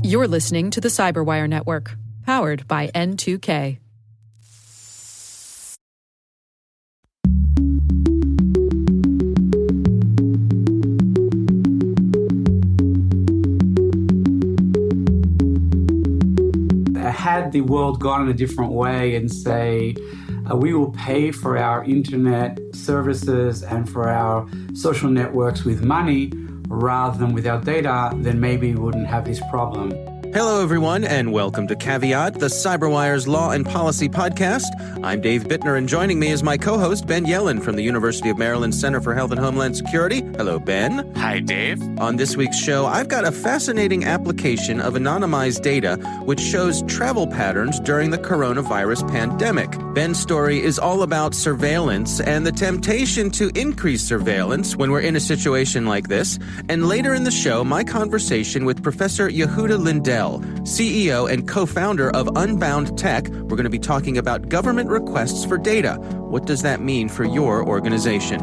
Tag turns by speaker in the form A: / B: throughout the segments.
A: You're listening to the Cyberwire Network, powered by N2K.
B: Had the world gone in a different way and say, we will pay for our internet services and for our social networks with money rather than with our data, then maybe we wouldn't have this problem.
C: Hello, everyone, and welcome to Caveat, the CyberWire's Law and Policy podcast. I'm Dave Bittner, and joining me is my co-host, Ben Yellen from the University of Maryland Center for Health and Homeland Security. Hello, Ben.
D: Hi, Dave.
C: On this week's show, I've got a fascinating application of anonymized data which shows travel patterns during the coronavirus pandemic. Ben's story is all about surveillance and the temptation to increase surveillance when we're in a situation like this. And later in the show, my conversation with Professor Yehuda Lindell, CEO and co-founder of Unbound Tech. We're going to be talking about government requests for data. What does that mean for your organization?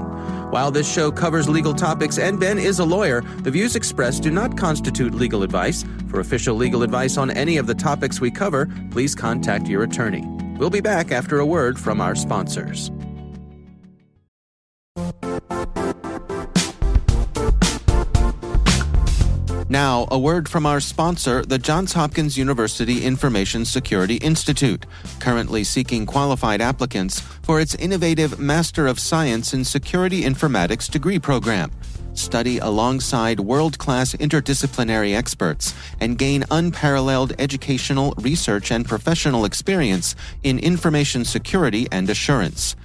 C: While this show covers legal topics and Ben is a lawyer, the views expressed do not constitute legal advice. For official legal advice on any of the topics we cover, please contact your attorney. We'll be back after a word from our sponsors. Now, a word from our sponsor, the Johns Hopkins University Information Security Institute, currently seeking qualified applicants for its innovative Master of Science in Security Informatics degree program. Study alongside world-class interdisciplinary experts and gain unparalleled educational, research, and professional experience in information security and assurance.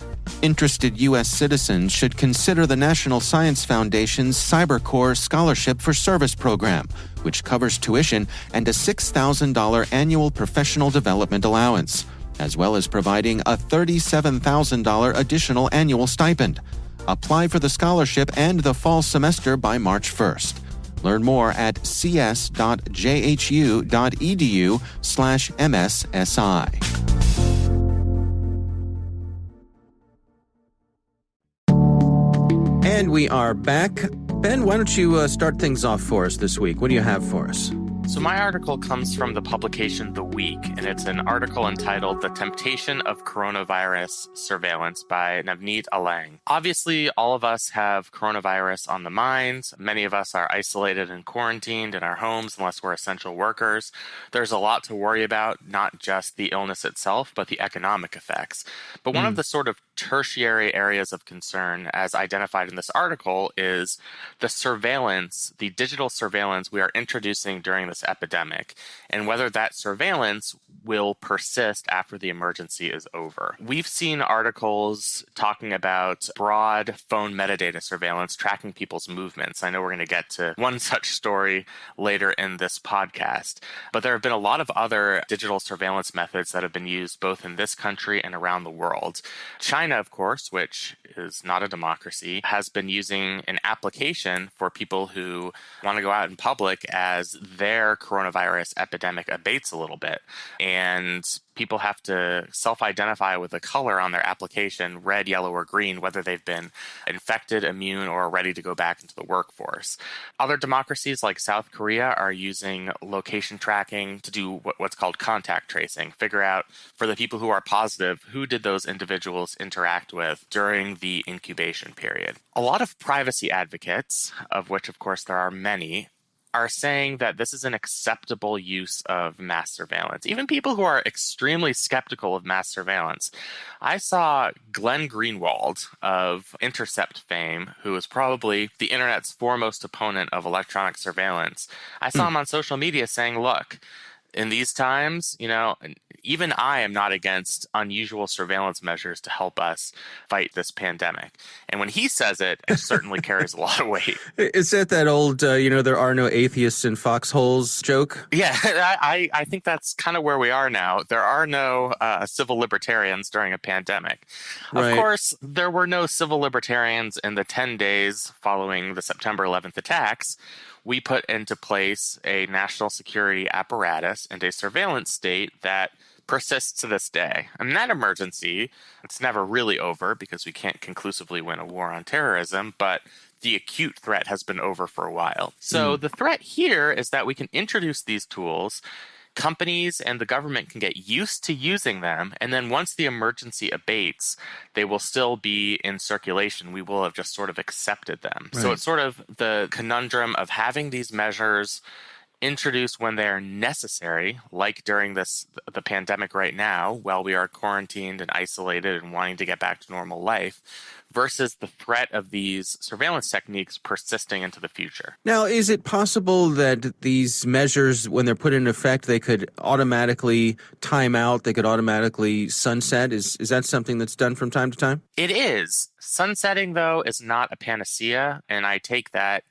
C: Interested U.S. citizens should consider the National Science Foundation's CyberCore Scholarship for Service program, which covers tuition and a $6,000 annual professional development allowance, as well as providing a $37,000 additional annual stipend. Apply for the scholarship and the fall semester by March 1st. Learn more at cs.jhu.edu/MSSI. And we are back. Ben, why don't you start things off for us this week? What do you have for us?
D: So my article comes from the publication The Week, and it's an article entitled The Temptation of Coronavirus Surveillance by Navneet Alang. Obviously, all of us have coronavirus on the mind. Many of us are isolated and quarantined in our homes unless we're essential workers. There's a lot to worry about, not just the illness itself, but the economic effects. But one of the sort of tertiary areas of concern, as identified in this article, is the surveillance, the digital surveillance we are introducing during this epidemic, and whether that surveillance will persist after the emergency is over. We've seen articles talking about broad phone metadata surveillance tracking people's movements. I know we're going to get to one such story later in this podcast, but there have been a lot of other digital surveillance methods that have been used both in this country and around the world. China, of course, which is not a democracy, has been using an application for people who want to go out in public as their coronavirus epidemic abates a little bit. And people have to self-identify with a color on their application, red, yellow, or green, whether they've been infected, immune, or ready to go back into the workforce. Other democracies like South Korea are using location tracking to do what's called contact tracing, figure out for the people who are positive, who did those individuals interact with during the incubation period. A lot of privacy advocates, of which, of course, there are many, are saying that this is an acceptable use of mass surveillance. Even people who are extremely skeptical of mass surveillance. I saw Glenn Greenwald of Intercept fame, who is probably the internet's foremost opponent of electronic surveillance. I saw him on social media saying, look, in these times, even I am not against unusual surveillance measures to help us fight this pandemic. And when he says it, it certainly carries a lot of weight.
C: Is that old, there are no atheists in foxholes joke?
D: Yeah, I think that's kind of where we are now. There are no civil libertarians during a pandemic.
C: Right.
D: Of course, there were no civil libertarians in the 10 days following the September 11th attacks. We put into place a national security apparatus and a surveillance state that persists to this day. And that emergency, it's never really over because we can't conclusively win a war on terrorism, but the acute threat has been over for a while. So the threat here is that we can introduce these tools. Companies and the government can get used to using them, and then once the emergency abates, they will still be in circulation. We will have just sort of accepted them.
C: Right.
D: So it's sort of the conundrum of having these measures introduced when they are necessary, like during the pandemic right now, while we are quarantined and isolated and wanting to get back to normal life, versus the threat of these surveillance techniques persisting into the future.
C: Now, is it possible that these measures, when they're put in effect, they could automatically time out, they could automatically sunset? Is that something that's done from time to time?
D: It is. Sunsetting, though, is not a panacea, and I take that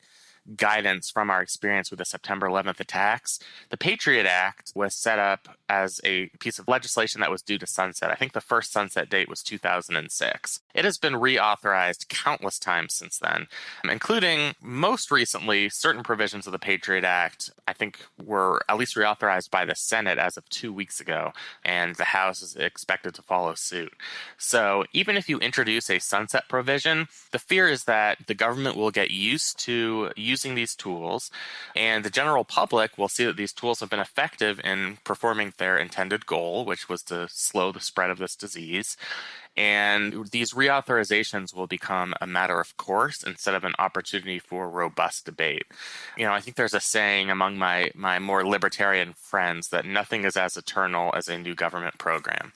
D: guidance from our experience with the September 11th attacks. The Patriot Act was set up as a piece of legislation that was due to sunset. I think the first sunset date was 2006. It has been reauthorized countless times since then, including most recently certain provisions of the Patriot Act, I think were at least reauthorized by the Senate as of 2 weeks ago, and the House is expected to follow suit. So even if you introduce a sunset provision, the fear is that the government will get used to using these tools, and the general public will see that these tools have been effective in performing their intended goal, which was to slow the spread of this disease. And these reauthorizations will become a matter of course instead of an opportunity for robust debate. I think there's a saying among my more libertarian friends that nothing is as eternal as a new government program.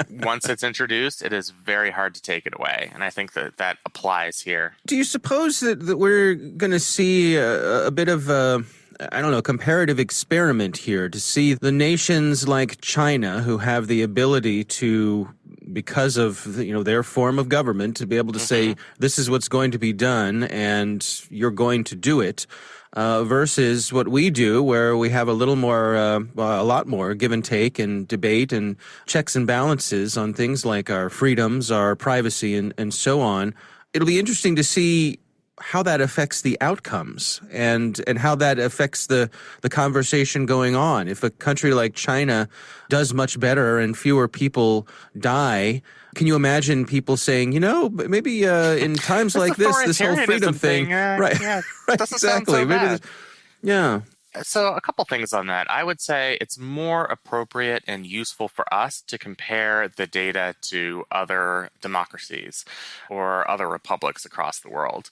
D: Once it's introduced, it is very hard to take it away. And I think that applies here.
C: Do you suppose that we're going to see a bit of a comparative experiment here to see the nations like China who have the ability to, because of their form of government, to be able to say this is what's going to be done and you're going to do it, versus what we do, where we have a lot more give and take and debate and checks and balances on things like our freedoms, our privacy, and so on. It'll be interesting to see how that affects the outcomes and how that affects the conversation going on. If a country like China does much better and fewer people die, can you imagine people saying, maybe in times like this whole freedom thing, right?
D: Yeah,
C: right,
D: doesn't
C: exactly.
D: sound so bad.
C: Yeah.
D: So a couple things on that. I would say it's more appropriate and useful for us to compare the data to other democracies or other republics across the world,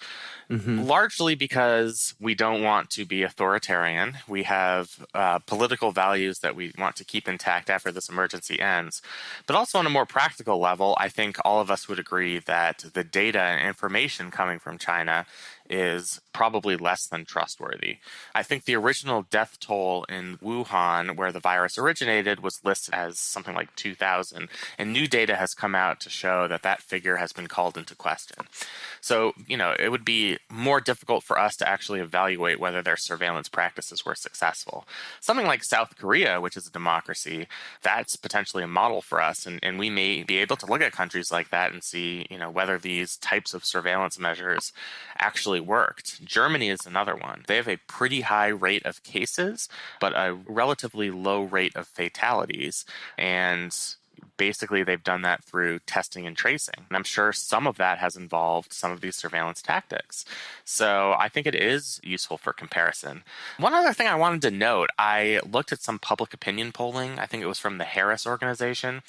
D: largely because we don't want to be authoritarian. We have political values that we want to keep intact after this emergency ends. But also on a more practical level, I think all of us would agree that the data and information coming from China is probably less than trustworthy. I think the original death toll in Wuhan, where the virus originated, was listed as something like 2,000, and new data has come out to show that figure has been called into question. So, it would be more difficult for us to actually evaluate whether their surveillance practices were successful. Something like South Korea, which is a democracy, that's potentially a model for us, and we may be able to look at countries like that and see, whether these types of surveillance measures actually worked. Germany is another one. They have a pretty high rate of cases, but a relatively low rate of fatalities. And basically, they've done that through testing and tracing. And I'm sure some of that has involved some of these surveillance tactics. So I think it is useful for comparison. One other thing I wanted to note, I looked at some public opinion polling. I think it was from the Harris organization.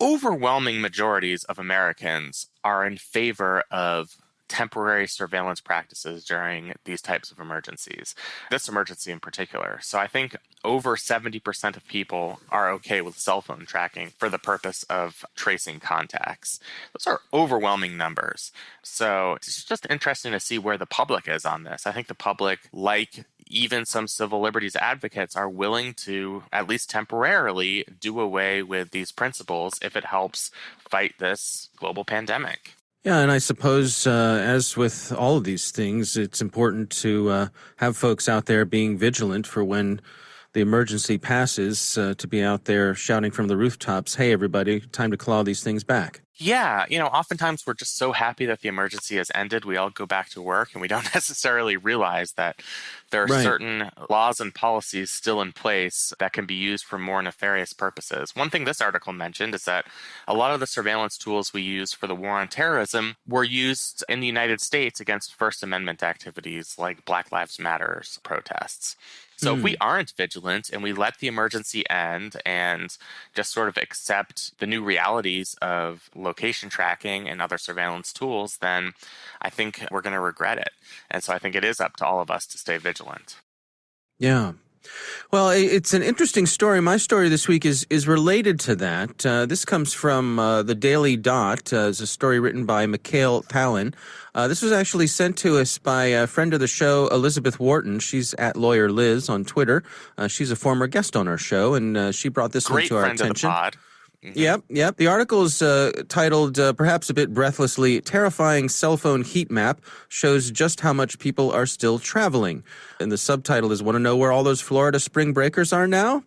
D: Overwhelming majorities of Americans are in favor of temporary surveillance practices during these types of emergencies, this emergency in particular. So I think over 70% of people are okay with cell phone tracking for the purpose of tracing contacts. Those are overwhelming numbers. So it's just interesting to see where the public is on this. I think the public, like even some civil liberties advocates, are willing to, at least temporarily, do away with these principles if it helps fight this global pandemic.
C: Yeah, and I suppose, as with all of these things, it's important to have folks out there being vigilant for when the emergency passes, to be out there shouting from the rooftops, hey, everybody, time to claw these things back.
D: Yeah, oftentimes we're just so happy that the emergency has ended. We all go back to work and we don't necessarily realize that there are certain laws and policies still in place that can be used for more nefarious purposes. One thing this article mentioned is that a lot of the surveillance tools we use for the war on terrorism were used in the United States against First Amendment activities like Black Lives Matter protests. So if we aren't vigilant and we let the emergency end and just sort of accept the new realities of location tracking and other surveillance tools, then I think we're going to regret it. And so I think it is up to all of us to stay vigilant.
C: Yeah. Well, it's an interesting story. My story this week is related to that. This comes from the Daily Dot. It's a story written by Mikhail Thalin. This was actually sent to us by a friend of the show, Elizabeth Wharton. She's at Lawyer Liz on Twitter. She's a former guest on our show, and she brought this one to our attention.
D: Great friend of the pod.
C: Yep. The article is titled, perhaps a bit breathlessly, "Terrifying Cell Phone Heat Map Shows Just How Much People Are Still Traveling." And the subtitle is, "Want to know where all those Florida spring breakers are now?"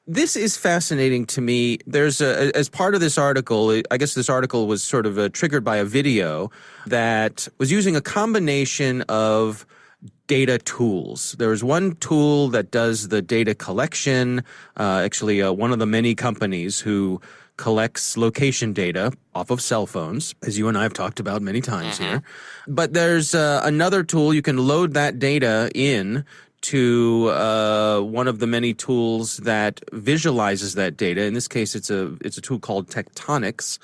C: This is fascinating to me. There's as part of this article, I guess this article was sort of triggered by a video that was using a combination of data tools. There's one tool that does the data collection, one of the many companies who collects location data off of cell phones, as you and I have talked about many times here. But there's another tool. You can load that data in to one of the many tools that visualizes that data. In this case, it's a tool called Tectonics.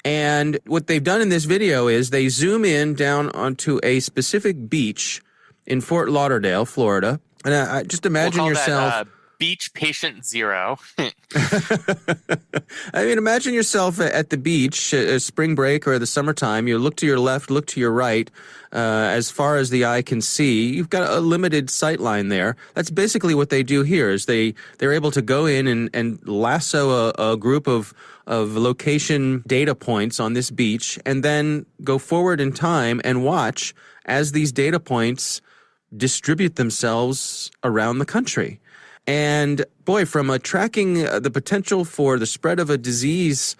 C: And what they've done in this video is they zoom in down onto a specific beach in Fort Lauderdale, Florida. And I just imagine yourself...
D: that, Beach Patient Zero.
C: I mean, imagine yourself at the beach, spring break or the summertime. You look to your left, look to your right. As far as the eye can see, you've got a limited sight line there. That's basically what they do here. Is they're able to go in and lasso a group of location data points on this beach, and then go forward in time and watch as these data points distribute themselves around the country. And boy, from tracking the potential for the spread of a disease,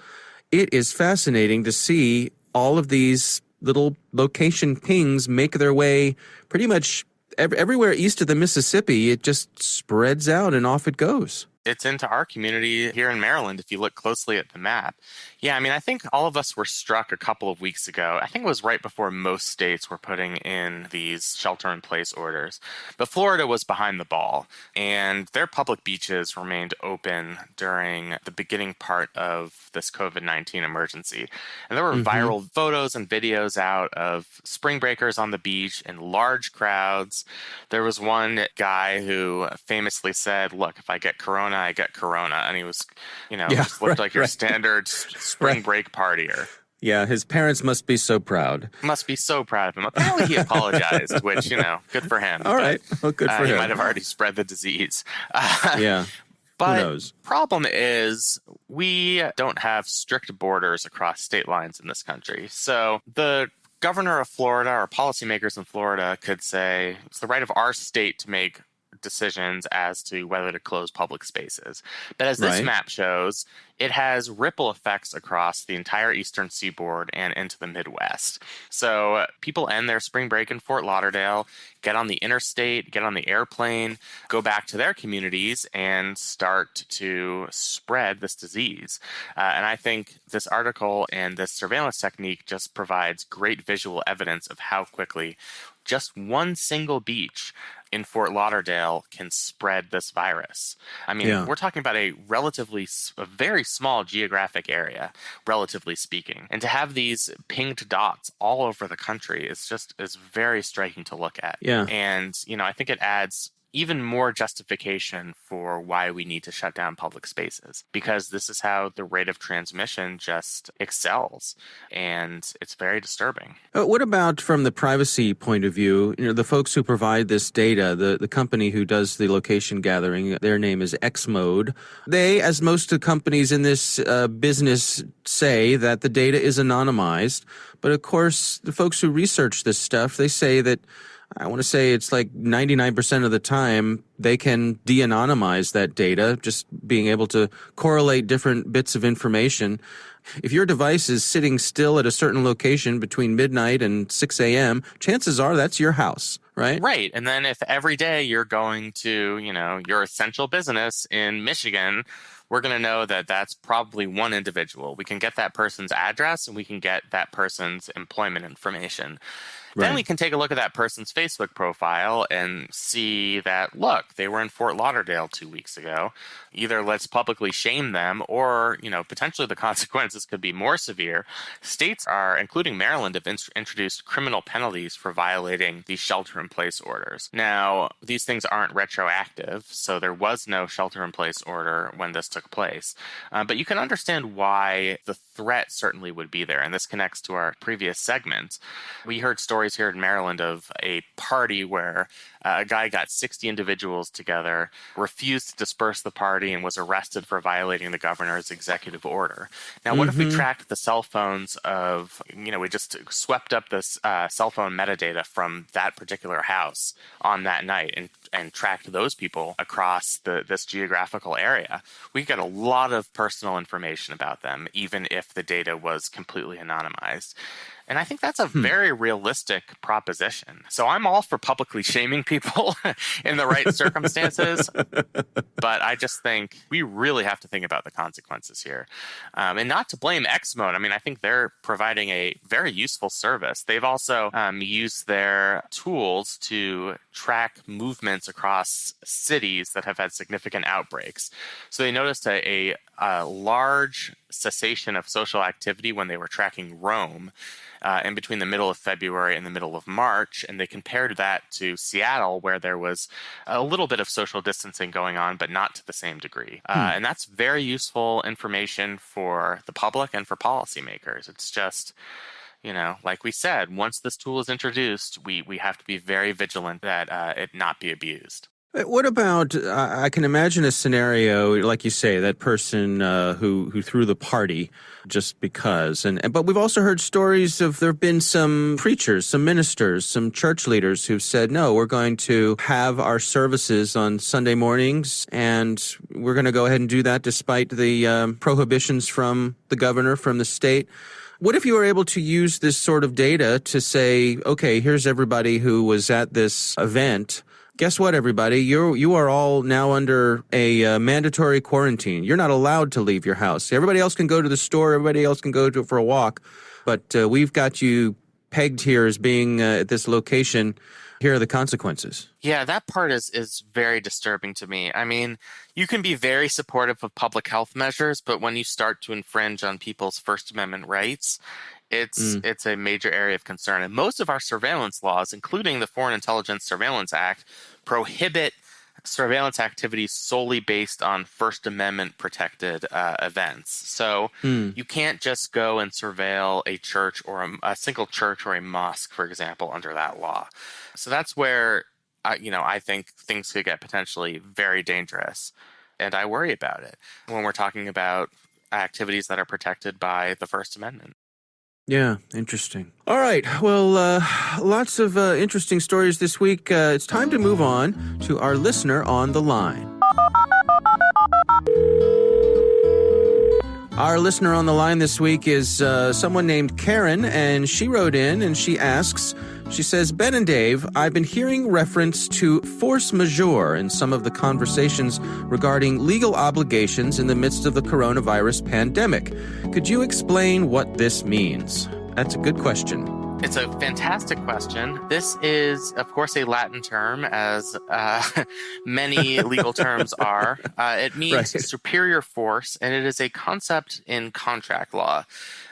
C: it is fascinating to see all of these little location pings make their way pretty much everywhere east of the Mississippi. It just spreads out and off it goes.
D: It's into our community here in Maryland, if you look closely at the map. Yeah, I mean, I think all of us were struck a couple of weeks ago. I think it was right before most states were putting in these shelter-in-place orders. But Florida was behind the ball, and their public beaches remained open during the beginning part of this COVID-19 emergency. And there were viral photos and videos out of spring breakers on the beach in large crowds. There was one guy who famously said, "Look, if I get corona, I get corona." And he was, just looked like your standard spring break partier.
C: Yeah, his parents must be so proud.
D: Must be so proud of him. Apparently he apologized, which, good for him.
C: All right. Well, good for him.
D: He might have already spread the disease.
C: Yeah.
D: But
C: who knows?
D: Problem is we don't have strict borders across state lines in this country. So the governor of Florida or policymakers in Florida could say it's the right of our state to make decisions as to whether to close public spaces. But as this map shows, it has ripple effects across the entire eastern seaboard and into the Midwest. So people end their spring break in Fort Lauderdale, get on the interstate, get on the airplane, go back to their communities, and start to spread this disease. And I think this article and this surveillance technique just provides great visual evidence of how quickly just one single beach in Fort Lauderdale can spread this virus. I mean, we're talking about a very small geographic area, relatively speaking. And to have these pinged dots all over the country is very striking to look at.
C: Yeah.
D: And, I think it adds even more justification for why we need to shut down public spaces, because this is how the rate of transmission just excels, and it's very disturbing.
C: What about from the privacy point of view? The folks who provide this data, the company who does the location gathering, their name is Xmode. They, as most of the companies in this business, say that the data is anonymized. But of course, the folks who research this stuff, they say that I want to say it's like 99% of the time they can de-anonymize that data, just being able to correlate different bits of information. If your device is sitting still at a certain location between midnight and 6 a.m., chances are that's your house, right?
D: Right. And then if every day you're going to, your essential business in Michigan, we're going to know that that's probably one individual. We can get that person's address and we can get that person's employment information. Then we can take a look at that person's Facebook profile and see that, look, they were in Fort Lauderdale 2 weeks ago. Either let's publicly shame them or, potentially the consequences could be more severe. States are, including Maryland, have introduced criminal penalties for violating these shelter-in-place orders. Now, these things aren't retroactive, so there was no shelter-in-place order when this took place. But you can understand why the threat certainly would be there. And this connects to our previous segment. We heard stories here in Maryland of a party where a guy got 60 individuals together, refused to disperse the party, and was arrested for violating the governor's executive order. Now, what if we tracked the cell phones of, we just swept up this cell phone metadata from that particular house on that night and tracked those people across this geographical area? We get a lot of personal information about them, even if the data was completely anonymized. And I think that's a very realistic proposition. So I'm all for publicly shaming people in the right circumstances. But I just think we really have to think about the consequences here. And not to blame Xmode. I mean, I think they're providing a very useful service. They've also used their tools to track movements across cities that have had significant outbreaks. So they noticed a large cessation of social activity when they were tracking Rome in between the middle of February and the middle of March, and they compared that to Seattle, where there was a little bit of social distancing going on, but not to the same degree. And that's very useful information for the public and for policymakers. It's just, like we said, once this tool is introduced, we have to be very vigilant that it not be abused.
C: What about, I can imagine a scenario, like you say, that person who threw the party just because. But we've also heard stories of there have been some preachers, some ministers, some church leaders who've said, no, we're going to have our services on Sunday mornings, and we're going to go ahead and do that despite the prohibitions from the governor, from the state. What if you were able to use this sort of data to say, okay, here's everybody who was at this event. Guess what, everybody? You are all now under a mandatory quarantine. You're not allowed to leave your house. Everybody else can go to the store. Everybody else can go for a walk. But we've got you pegged here as being at this location. Here are the consequences.
D: Yeah, that part is very disturbing to me. I mean, you can be very supportive of public health measures, but when you start to infringe on people's First Amendment rights, it's a major area of concern. And most of our surveillance laws, including the Foreign Intelligence Surveillance Act, prohibit surveillance activities solely based on First Amendment protected events. So you can't just go and surveil a church or a single church or a mosque, for example, under that law. So that's where, I think things could get potentially very dangerous. And I worry about it when we're talking about activities that are protected by the First Amendment.
C: Yeah, interesting. All right. Well, lots of interesting stories this week. It's time to move on to our listener on the line. Our listener on the line this week is someone named Karen, and she wrote in and she asks, she says, Ben and Dave, I've been hearing reference to force majeure in some of the conversations regarding legal obligations in the midst of the coronavirus pandemic. Could you explain what this means? That's a good question.
D: It's a fantastic question. This is, of course, a Latin term, as many legal terms are. It means superior force, and it is a concept in contract law.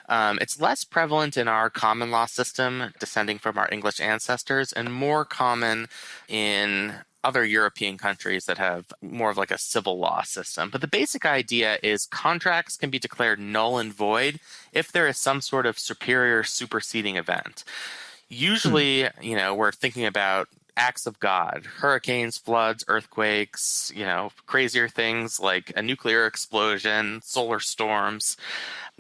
D: It's less prevalent in our common law system, descending from our English ancestors, and more common in other European countries that have more of like a civil law system. But the basic idea is contracts can be declared null and void if there is some sort of superior superseding event. Usually, we're thinking about acts of God, hurricanes, floods, earthquakes, crazier things like a nuclear explosion, solar storms.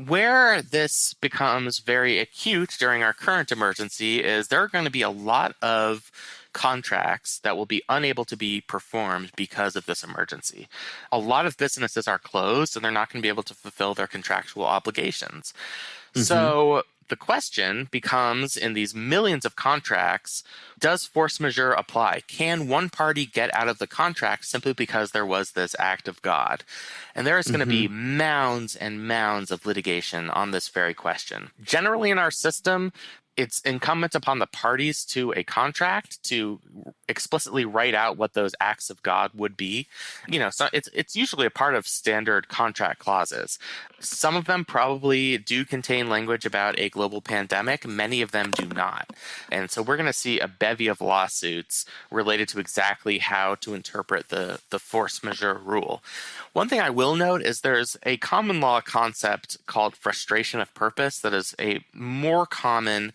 D: Where this becomes very acute during our current emergency is there are going to be a lot of contracts that will be unable to be performed because of this emergency. A lot of businesses are closed and they're not going to be able to fulfill their contractual obligations. So the question becomes, in these millions of contracts, does force majeure apply? Can one party get out of the contract simply because there was this act of God? And there is going to be mounds and mounds of litigation on this very question. Generally in our system, it's incumbent upon the parties to a contract to explicitly write out what those acts of God would be. So it's usually a part of standard contract clauses. Some of them probably do contain language about a global pandemic. Many of them do not. And so we're going to see a bevy of lawsuits related to exactly how to interpret the force majeure rule. One thing I will note is there's a common law concept called frustration of purpose that is a more common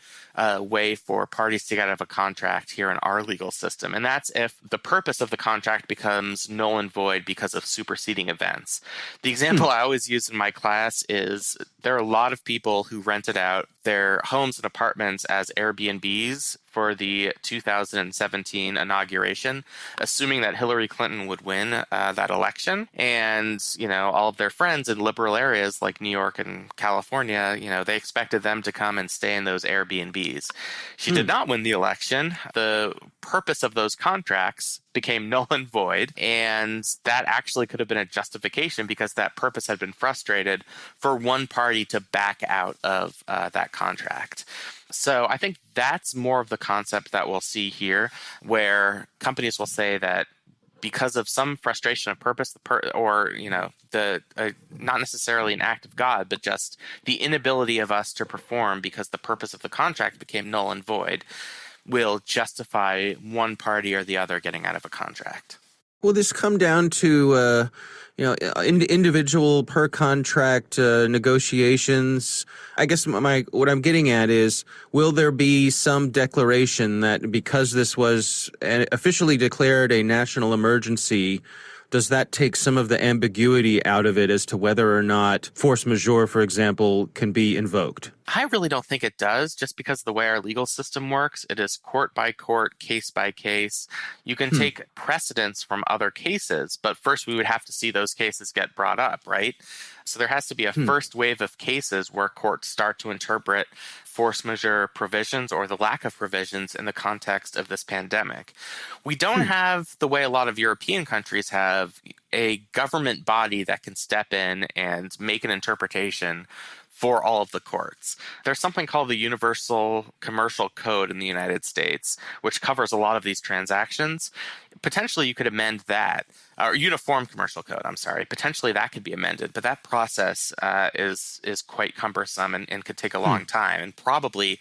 D: way for parties to get out of a contract here in our legal system. And that's if the purpose of the contract becomes null and void because of superseding events. The example I always use in my class is there are a lot of people who rented out their homes and apartments as Airbnbs for the 2017 inauguration, assuming that Hillary Clinton would win that election. And, all of their friends in liberal areas like New York and California, they expected them to come and stay in those Airbnbs. She did not win the election. The purpose of those contracts became null and void, and that actually could have been a justification because that purpose had been frustrated for one party to back out of that contract. So I think that's more of the concept that we'll see here, where companies will say that because of some frustration of purpose, not necessarily an act of God, but just the inability of us to perform because the purpose of the contract became null and void, will justify one party or the other getting out of a contract.
C: Will this come down to individual per contract negotiations? I guess what I'm getting at is, will there be some declaration that because this was officially declared a national emergency, does that take some of the ambiguity out of it as to whether or not force majeure, for example, can be invoked?
D: I really don't think it does, just because the way our legal system works, it is court by court, case by case. You can take precedents from other cases, but first we would have to see those cases get brought up, right? So there has to be a first wave of cases where courts start to interpret force majeure provisions or the lack of provisions in the context of this pandemic. We don't have, the way a lot of European countries have, a government body that can step in and make an interpretation for all of the courts. There's something called the Universal Commercial Code in the United States, which covers a lot of these transactions. Potentially you could amend that, or Uniform Commercial Code, I'm sorry. Potentially that could be amended, but that process is quite cumbersome and could take a long time, and probably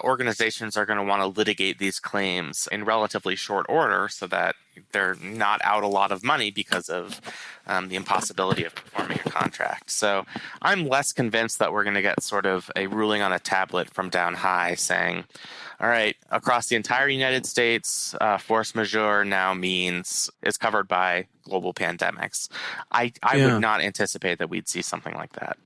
D: organizations are going to want to litigate these claims in relatively short order so that they're not out a lot of money because of the impossibility of performing a contract. So I'm less convinced that we're going to get sort of a ruling on a tablet from down high saying, all right, across the entire United States, force majeure now means is covered by global pandemics. I would not anticipate that we'd see something like that.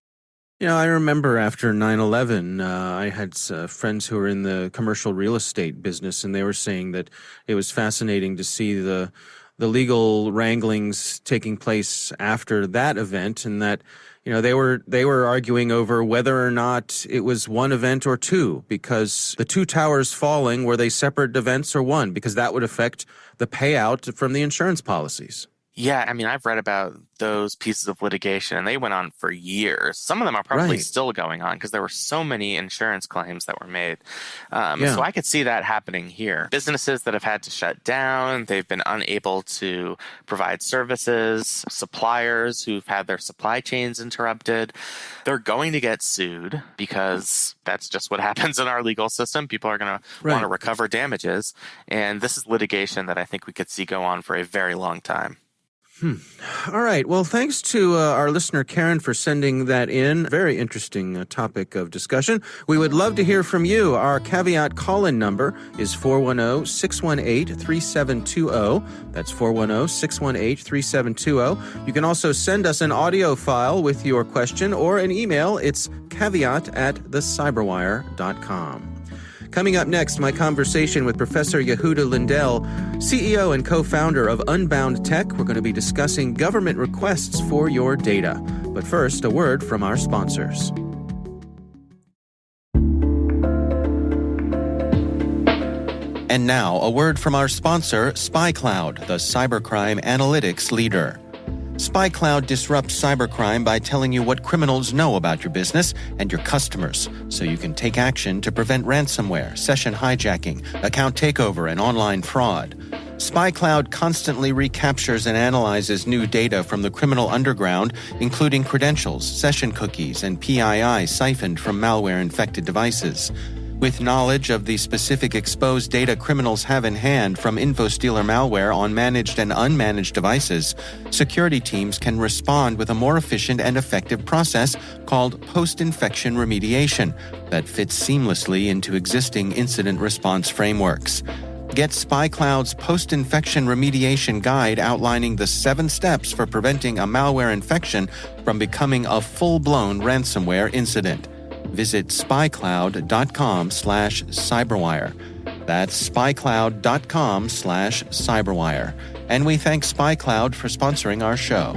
C: I remember after 9/11, I had friends who were in the commercial real estate business, and they were saying that it was fascinating to see the legal wranglings taking place after that event, and that they were arguing over whether or not it was one event or two, because the two towers falling, were they separate events or one? Because that would affect the payout from the insurance policies.
D: Yeah, I mean, I've read about those pieces of litigation, and they went on for years. Some of them are probably still going on because there were so many insurance claims that were made. So I could see that happening here. Businesses that have had to shut down, they've been unable to provide services, suppliers who've had their supply chains interrupted, they're going to get sued because that's just what happens in our legal system. People are going to want to recover damages, and this is litigation that I think we could see go on for a very long time.
C: All right. Well, thanks to our listener, Karen, for sending that in. Very interesting topic of discussion. We would love to hear from you. Our caveat call-in number is 410-618-3720. That's 410-618-3720. You can also send us an audio file with your question or an email. It's caveat@thecyberwire.com. Coming up next, my conversation with Professor Yehuda Lindell, CEO and co-founder of Unbound Tech. We're going to be discussing government requests for your data. But first, a word from our sponsors. And now, a word from our sponsor, SpyCloud, the cybercrime analytics leader. SpyCloud disrupts cybercrime by telling you what criminals know about your business and your customers, so you can take action to prevent ransomware, session hijacking, account takeover, and online fraud. SpyCloud constantly recaptures and analyzes new data from the criminal underground, including credentials, session cookies, and PII siphoned from malware-infected devices. With knowledge of the specific exposed data criminals have in hand from InfoStealer malware on managed and unmanaged devices, security teams can respond with a more efficient and effective process called post-infection remediation that fits seamlessly into existing incident response frameworks. Get SpyCloud's post-infection remediation guide outlining the 7 steps for preventing a malware infection from becoming a full-blown ransomware incident. Visit spycloud.com/cyberwire. That's spycloud.com/cyberwire. And we thank SpyCloud for sponsoring our show.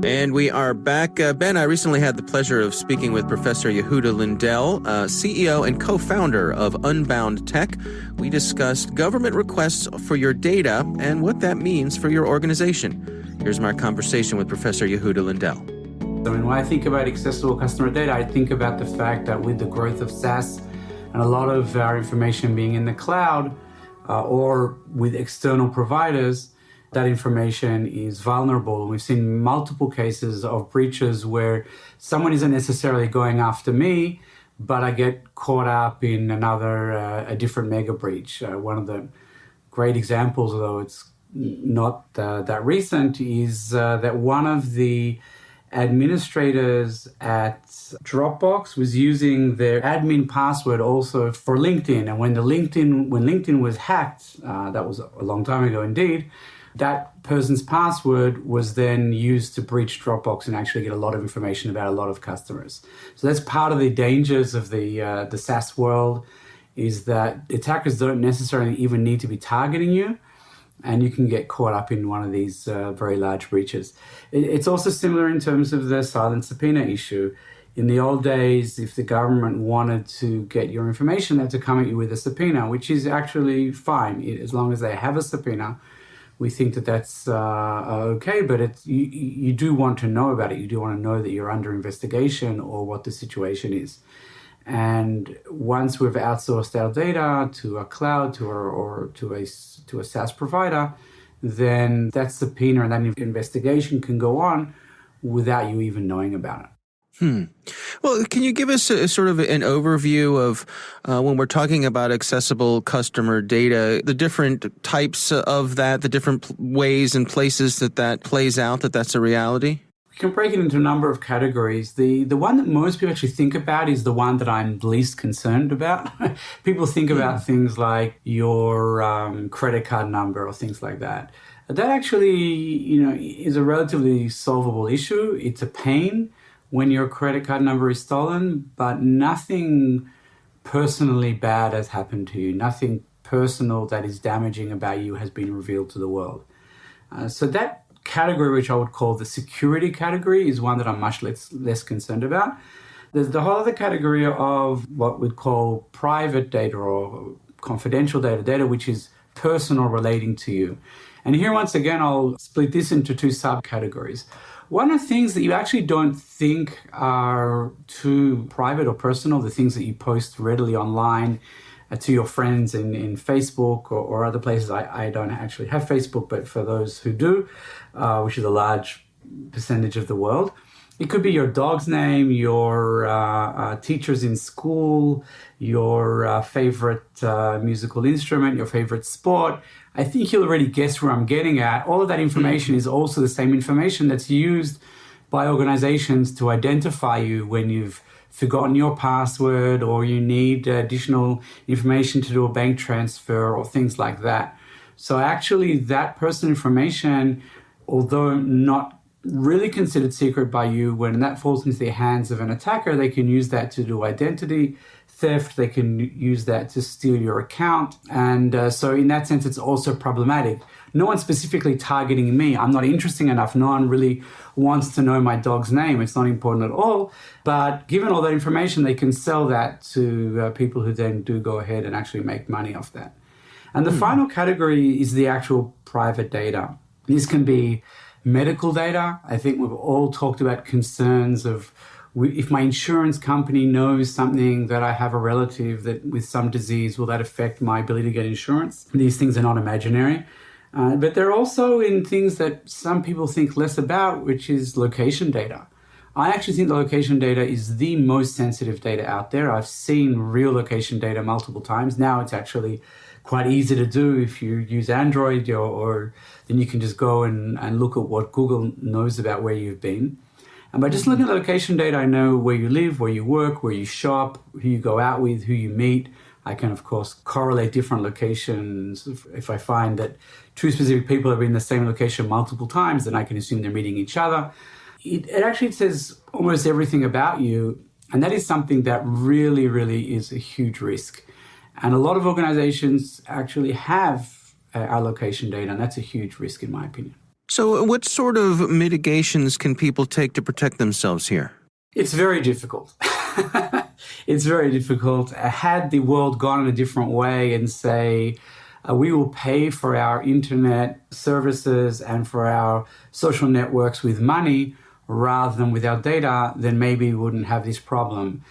C: And we are back. Ben, I recently had the pleasure of speaking with Professor Yehuda Lindell, CEO and co-founder of Unbound Tech. We discussed government requests for your data and what that means for your organization. Here's my conversation with Professor Yehuda Lindell.
B: So when I think about accessible customer data, I think about the fact that with the growth of SaaS and a lot of our information being in the cloud or with external providers, that information is vulnerable. We've seen multiple cases of breaches where someone isn't necessarily going after me, but I get caught up in a different mega breach. One of the great examples, though it's not that recent, is that one of the administrators at Dropbox was using their admin password also for LinkedIn. And when LinkedIn was hacked, that was a long time ago indeed, that person's password was then used to breach Dropbox and actually get a lot of information about a lot of customers. So that's part of the dangers of the SaaS world, is that attackers don't necessarily even need to be targeting you, and you can get caught up in one of these very large breaches. It's also similar in terms of the silent subpoena issue. In the old days, if the government wanted to get your information, they had to come at you with a subpoena, which is actually fine as long as they have a subpoena. We think that that's okay, but you do want to know about it. You do want to know that you're under investigation or what the situation is. And once we've outsourced our data to a cloud or to a SaaS provider, then that subpoena and that investigation can go on without you even knowing about it.
C: Well, can you give us a sort of an overview of when we're talking about accessible customer data, the different types of that, the different ways and places that plays out, that's a reality?
B: We can break it into a number of categories. The one that most people actually think about is the one that I'm least concerned about. People think about things like your credit card number or things like that. That actually, is a relatively solvable issue. It's a pain when your credit card number is stolen, but nothing personally bad has happened to you. Nothing personal that is damaging about you has been revealed to the world. So that category, which I would call the security category, is one that I'm much less concerned about. There's the whole other category of what we'd call private data or confidential data which is personal, relating to you. And here, once again, I'll split this into 2 subcategories. One of the things that you actually don't think are too private or personal, the things that you post readily online to your friends in Facebook or other places. I don't actually have Facebook, but for those who do, which is a large percentage of the world, it could be your dog's name, your teachers in school, your favorite musical instrument, your favorite sport. I think you'll already guess where I'm getting at. All of that information is also the same information that's used by organizations to identify you when you've forgotten your password or you need additional information to do a bank transfer or things like that. So actually that personal information although not really considered secret by you, when that falls into the hands of an attacker, they can use that to do identity theft. They can use that to steal your account. And so in that sense, it's also problematic. No one's specifically targeting me. I'm not interesting enough. No one really wants to know my dog's name. It's not important at all. But given all that information, they can sell that to people who then do go ahead and actually make money off that. And the final category is the actual private data. This can be medical data. I think we've all talked about concerns of if my insurance company knows something that I have a relative that with some disease, will that affect my ability to get insurance? These things are not imaginary. But they're also in things that some people think less about, which is location data. I actually think the location data is the most sensitive data out there. I've seen real location data multiple times. Now it's actually quite easy to do if you use Android, or then you can just go and look at what Google knows about where you've been. And by just looking at location data, I know where you live, where you work, where you shop, who you go out with, who you meet. I can, of course, correlate different locations. If I find that two specific people have been in the same location multiple times, then I can assume they're meeting each other. It actually says almost everything about you. And that is something that really, really is a huge risk. And a lot of organizations actually have our location data, and that's a huge risk in my opinion.
C: So what sort of mitigations can people take to protect themselves here?
B: It's very difficult. It's very difficult. Had the world gone in a different way and say, we will pay for our internet services and for our social networks with money rather than with our data, then maybe we wouldn't have this problem.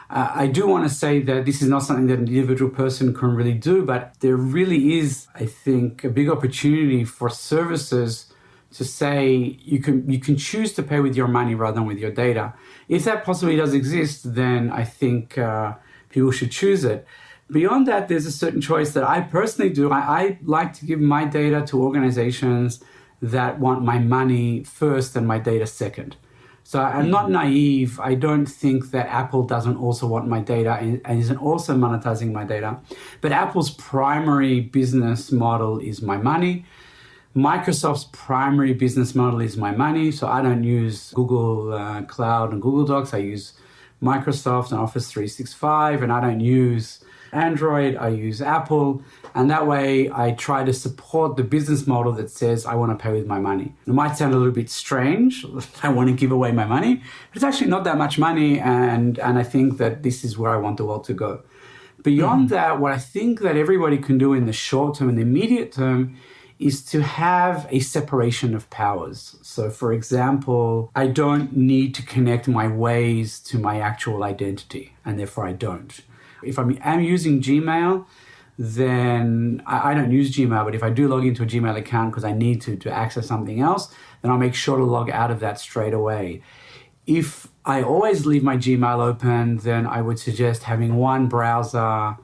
B: I do want to say that this is not something that an individual person can really do, but there really is, I think, a big opportunity for services to say you can choose to pay with your money rather than with your data. If that possibility does exist, then I think people should choose it. Beyond that, there's a certain choice that I personally do. I like to give my data to organizations that want my money first and my data second. So I'm not naive. I don't think that Apple doesn't also want my data and isn't also monetizing my data. But Apple's primary business model is my money. Microsoft's primary business model is my money. So I don't use Google Cloud and Google Docs. I use Microsoft and Office 365, and I don't use Android. I use Apple. And that way I try to support the business model that says I want to pay with my money. It might sound a little bit strange. I want to give away my money, but it's actually not that much money. And I think that this is where I want the world to go. Beyond that, what I think that everybody can do in the short term and the immediate term is to have a separation of powers. So for example, I don't need to connect my Waze to my actual identity, and therefore I don't. If I'm using Gmail, then I don't use Gmail, but if I do log into a Gmail account because I need to access something else, then I'll make sure to log out of that straight away. If I always leave my Gmail open, then I would suggest having one browser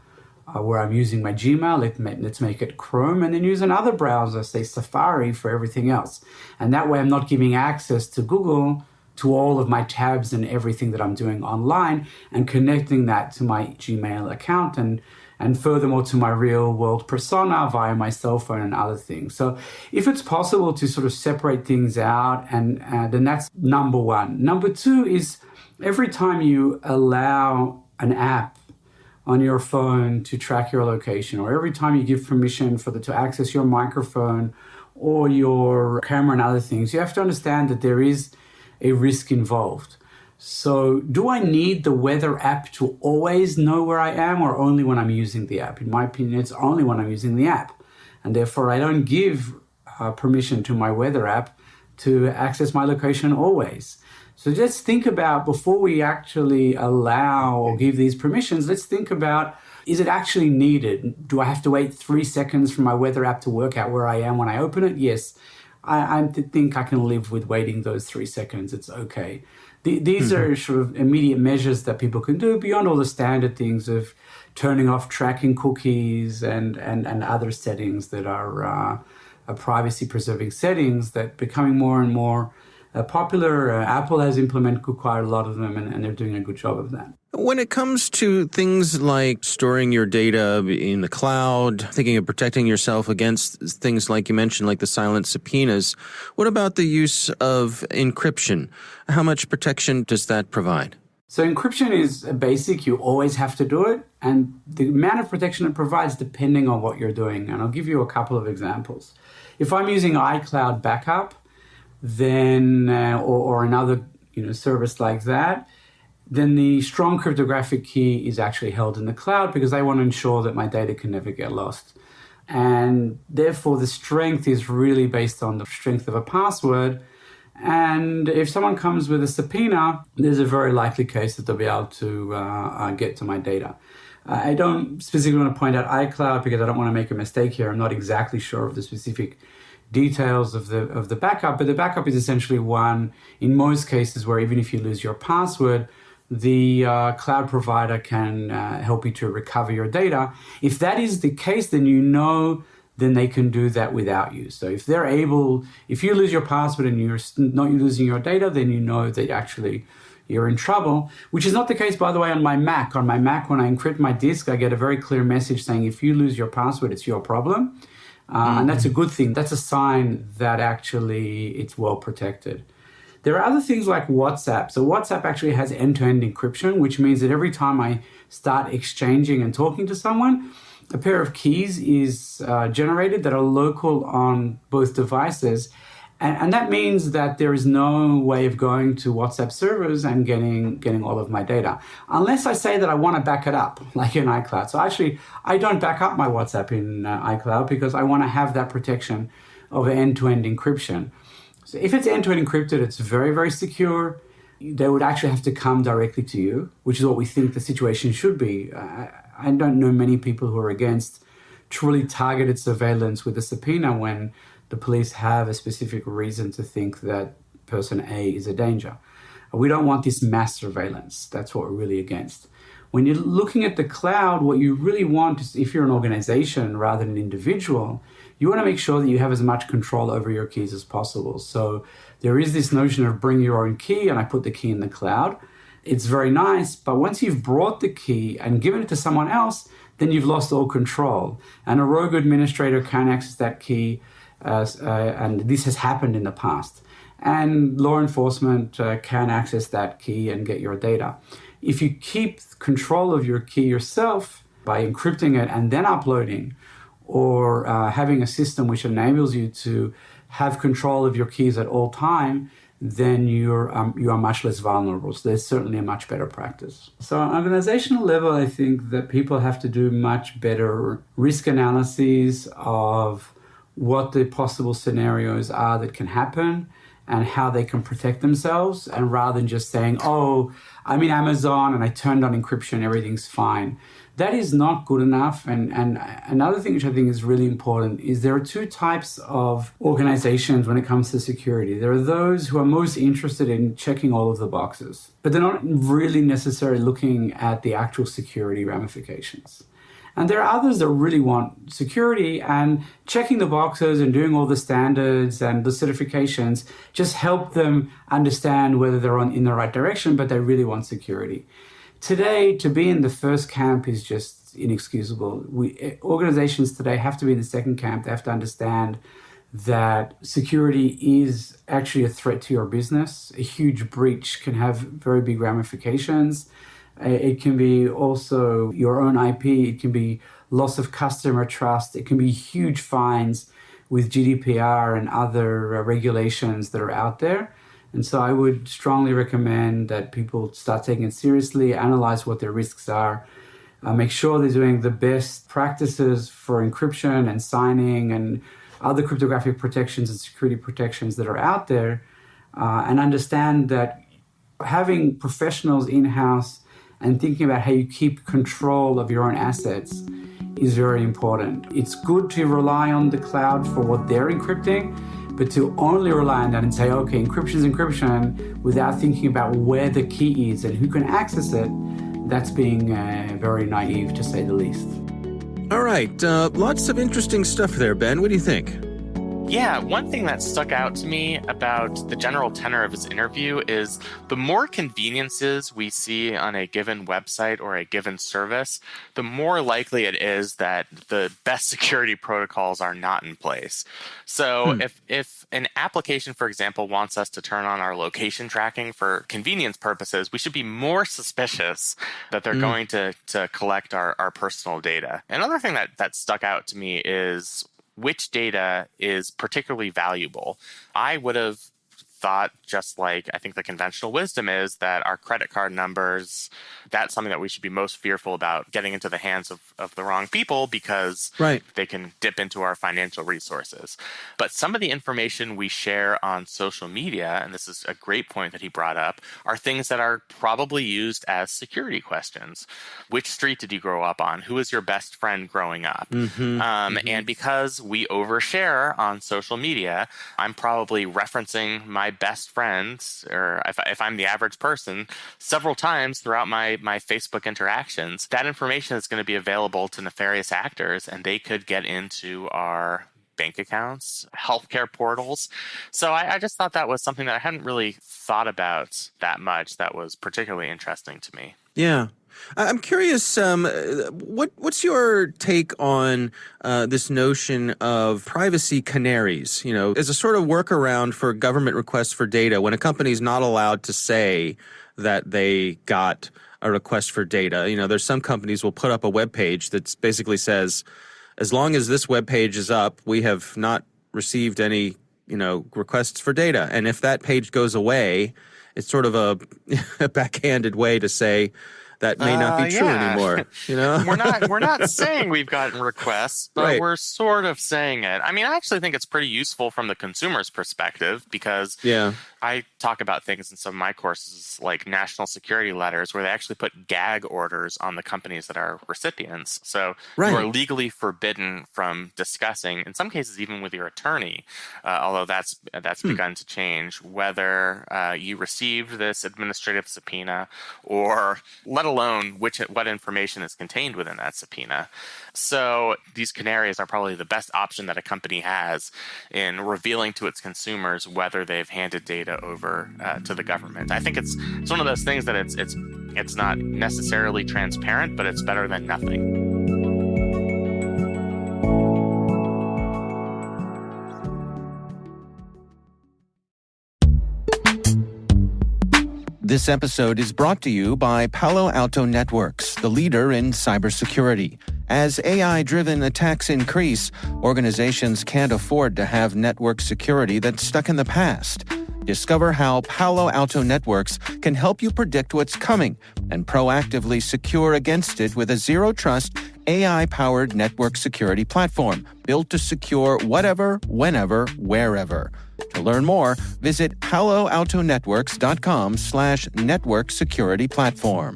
B: where I'm using my Gmail, let's make it Chrome, and then use another browser, say Safari, for everything else. And that way I'm not giving access to Google to all of my tabs and everything that I'm doing online, and connecting that to my Gmail account and furthermore to my real world persona via my cell phone and other things. So if it's possible to sort of separate things out, and then that's number one. Number two is every time you allow an app on your phone to track your location, or every time you give permission for to access your microphone or your camera and other things, you have to understand that there is a risk involved. So do I need the weather app to always know where I am, or only when I'm using the app? In my opinion, it's only when I'm using the app. And therefore, I don't give permission to my weather app to access my location always. So just think about, before we actually allow or give these permissions, let's think about, is it actually needed? Do I have to wait 3 seconds for my weather app to work out where I am when I open it? Yes. I think I can live with waiting those 3 seconds. It's okay. These are sort of immediate measures that people can do beyond all the standard things of turning off tracking cookies and other settings that are privacy-preserving settings that becoming more and more popular. Apple has implemented quite a lot of them, and they're doing a good job of that.
C: When it comes to things like storing your data in the cloud, thinking of protecting yourself against things like you mentioned, like the silent subpoenas, what about the use of encryption? How much protection does that provide?
B: So encryption is basic. You always have to do it. And the amount of protection it provides depending on what you're doing. And I'll give you a couple of examples. If I'm using iCloud backup, then or another service like that, then the strong cryptographic key is actually held in the cloud because they want to ensure that my data can never get lost. And therefore, the strength is really based on the strength of a password. And if someone comes with a subpoena, there's a very likely case that they'll be able to get to my data. I don't specifically want to point out iCloud because I don't want to make a mistake here. I'm not exactly sure of the specific details of the backup, but the backup is essentially one, in most cases, where even if you lose your password, the cloud provider can help you to recover your data. If that is the case, then they can do that without you. So if you lose your password and you're not losing your data, then you know that actually you're in trouble, which is not the case, by the way, on my Mac. On my Mac, when I encrypt my disk, I get a very clear message saying, if you lose your password, it's your problem. And that's a good thing. That's a sign that actually it's well protected. There are other things like WhatsApp. So WhatsApp actually has end-to-end encryption, which means that every time I start exchanging and talking to someone, a pair of keys is generated that are local on both devices. And that means that there is no way of going to WhatsApp servers and getting all of my data, unless I say that I want to back it up, like in iCloud. So actually, I don't back up my WhatsApp in iCloud because I want to have that protection of end-to-end encryption. So if it's end-to-end encrypted, it's very, very secure. They would actually have to come directly to you, which is what we think the situation should be. I don't know many people who are against truly targeted surveillance with a subpoena when the police have a specific reason to think that person A is a danger. We don't want this mass surveillance. That's what we're really against. When you're looking at the cloud, what you really want is, if you're an organization rather than an individual, you want to make sure that you have as much control over your keys as possible. So there is this notion of bring your own key, and I put the key in the cloud. It's very nice, but once you've brought the key and given it to someone else, then you've lost all control. And a rogue administrator can access that key, and this has happened in the past. And law enforcement can access that key and get your data. If you keep control of your key yourself by encrypting it and then uploading, or having a system which enables you to have control of your keys at all time, then you are much less vulnerable. So there's certainly a much better practice. So on an organizational level, I think that people have to do much better risk analyses of what the possible scenarios are that can happen and how they can protect themselves, and rather than just saying, oh, I'm in Amazon and I turned on encryption, everything's fine. That is not good enough. And another thing which I think is really important is there are two types of organizations when it comes to security. There are those who are most interested in checking all of the boxes, but they're not really necessarily looking at the actual security ramifications. And there are others that really want security, and checking the boxes and doing all the standards and the certifications just help them understand whether they're in the right direction, but they really want security. Today, to be in the first camp is just inexcusable. Organizations today have to be in the second camp. They have to understand that security is actually a threat to your business. A huge breach can have very big ramifications. It can be also your own IP. It can be loss of customer trust. It can be huge fines with GDPR and other regulations that are out there. And so I would strongly recommend that people start taking it seriously, analyze what their risks are, make sure they're doing the best practices for encryption and signing and other cryptographic protections and security protections that are out there, and understand that having professionals in-house and thinking about how you keep control of your own assets is very important. It's good to rely on the cloud for what they're encrypting, but to only rely on that and say, okay, encryption is encryption, without thinking about where the key is and who can access it, that's being very naive, to say the least.
C: All right. Lots of interesting stuff there, Ben. What do you think?
D: Yeah, one thing that stuck out to me about the general tenor of his interview is the more conveniences we see on a given website or a given service, the more likely it is that the best security protocols are not in place. So if an application, for example, wants us to turn on our location tracking for convenience purposes, we should be more suspicious that they're going to collect our personal data. Another thing that stuck out to me is which data is particularly valuable. I would have thought, just like I think the conventional wisdom is, that our credit card numbers, that's something that we should be most fearful about getting into the hands of the wrong people, because they can dip into our financial resources. But some of the information we share on social media, and this is a great point that he brought up, are things that are probably used as security questions. Which street did you grow up on? Who was your best friend growing up? And because we overshare on social media, I'm probably referencing my best friends, or if I'm the average person, several times throughout my Facebook interactions. That information is going to be available to nefarious actors, and they could get into our bank accounts, healthcare portals. So I just thought that was something that I hadn't really thought about that much that was particularly interesting to me.
C: Yeah. I'm curious, what's your take on this notion of privacy canaries, as a sort of workaround for government requests for data when a company's not allowed to say that they got a request for data? There's some companies will put up a web page that basically says, as long as this web page is up, we have not received any, requests for data. And if that page goes away, it's sort of a backhanded way to say, that may not be true anymore.
D: We're not saying we've gotten requests, but we're sort of saying it. I mean, I actually think it's pretty useful from the consumer's perspective, because I talk about things in some of my courses like national security letters, where they actually put gag orders on the companies that are recipients. So you are legally forbidden from discussing, in some cases even with your attorney, although that's begun to change, whether you received this administrative subpoena, or let alone what information is contained within that subpoena. So these canaries are probably the best option that a company has in revealing to its consumers whether they've handed data over to the government. I think it's one of those things that it's not necessarily transparent, but it's better than nothing.
C: This episode is brought to you by Palo Alto Networks, the leader in cybersecurity. As AI-driven attacks increase, organizations can't afford to have network security that's stuck in the past. Discover how Palo Alto Networks can help you predict what's coming and proactively secure against it with a zero-trust, AI-powered network security platform built to secure whatever, whenever, wherever. To learn more, visit paloaltonetworks.com/network security platform.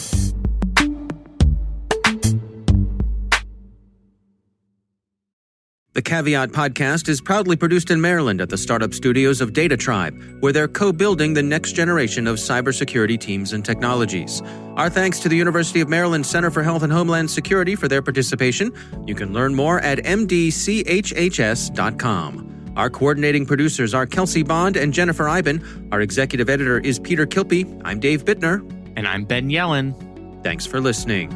C: The Caveat podcast is proudly produced in Maryland at the startup studios of Data Tribe, where they're co-building the next generation of cybersecurity teams and technologies. Our thanks to the University of Maryland Center for Health and Homeland Security for their participation. You can learn more at mdchhs.com. Our coordinating producers are Kelsey Bond and Jennifer Iben. Our executive editor is Peter Kilpie. I'm Dave Bittner.
D: And I'm Ben Yellen.
C: Thanks for listening.